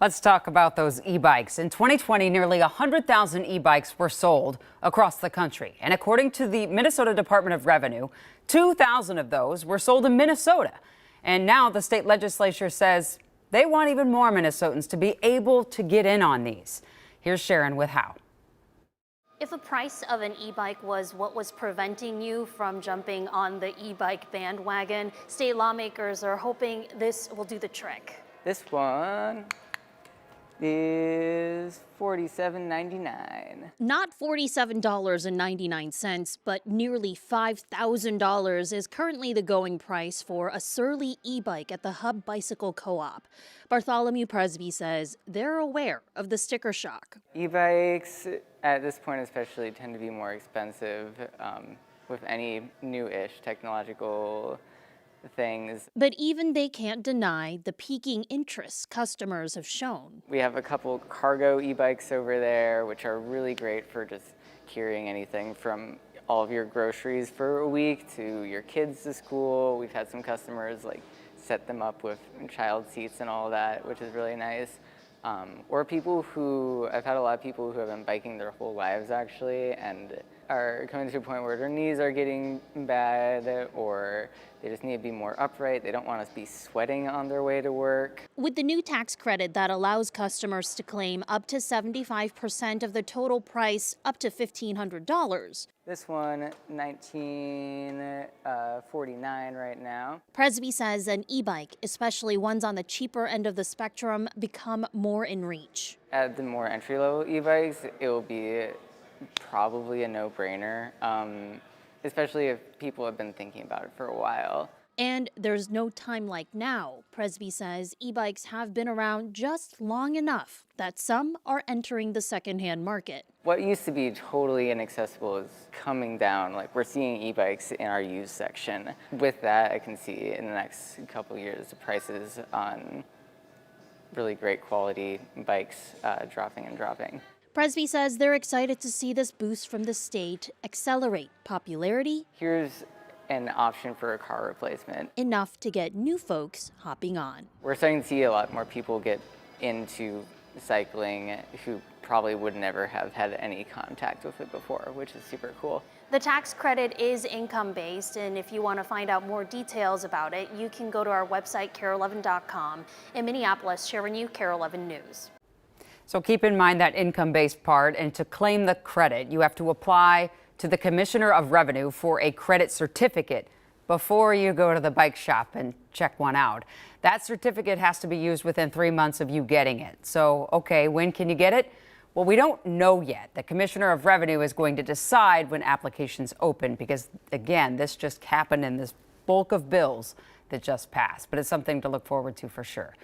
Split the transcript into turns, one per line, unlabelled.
Let's talk about those e-bikes. In 2020, nearly 100,000 e-bikes were sold across the country. And according to the Minnesota Department of Revenue, 2,000 of those were sold in Minnesota. And now the state legislature says they want even more Minnesotans to be able to get in on these. Here's Sharon with how.
If the price of an e-bike was what was preventing you from jumping on the e-bike bandwagon, state lawmakers are hoping this will do the trick.
This one is $47.99.
Not $47.99, but nearly $5,000 is currently the going price for a Surly e-bike at the Hub Bicycle Co-op. Bartholomew Presby says they're aware of the sticker shock.
E-bikes, at this point especially, tend to be more expensive with any new-ish technological things.
But even they can't deny the peaking interest customers have shown.
We have a couple cargo e-bikes over there, which are really great for just carrying anything from all of your groceries for a week to your kids to school. We've had some customers set them up with child seats and all that, which is really nice. Or I've had a lot of people who have been biking their whole lives actually and are coming to a point where their knees are getting bad or they just need to be more upright. They don't want to be sweating on their way to work.
With the new tax credit that allows customers to claim up to 75% of the total price, up to $1,500.
This one, $19.49 right now.
Presby says an e-bike, especially ones on the cheaper end of the spectrum, become more in reach.
At the more entry-level e-bikes, it will be probably a no-brainer, especially if people have been thinking about it for a while.
And there's no time like now. Presby says e-bikes have been around just long enough that some are entering the secondhand market.
What used to be totally inaccessible is coming down. We're seeing e-bikes in our used section. With that, I can see in the next couple of years the prices on really great quality bikes dropping and dropping.
Presby says they're excited to see this boost from the state accelerate popularity.
Here's an option for a car replacement.
Enough to get new folks hopping on.
We're starting to see a lot more people get into cycling who probably would never have had any contact with it before, which is super cool.
The tax credit is income-based, and if you want to find out more details about it, you can go to our website, KARE11.com. In Minneapolis, Sharon Yu, KARE 11 News.
So keep in mind that income-based part, and to claim the credit, you have to apply to the Commissioner of Revenue for a credit certificate before you go to the bike shop and check one out. That certificate has to be used within 3 months of you getting it. So, okay, when can you get it? Well, we don't know yet. The Commissioner of Revenue is going to decide when applications open because, again, this just happened in this bulk of bills that just passed. But it's something to look forward to for sure.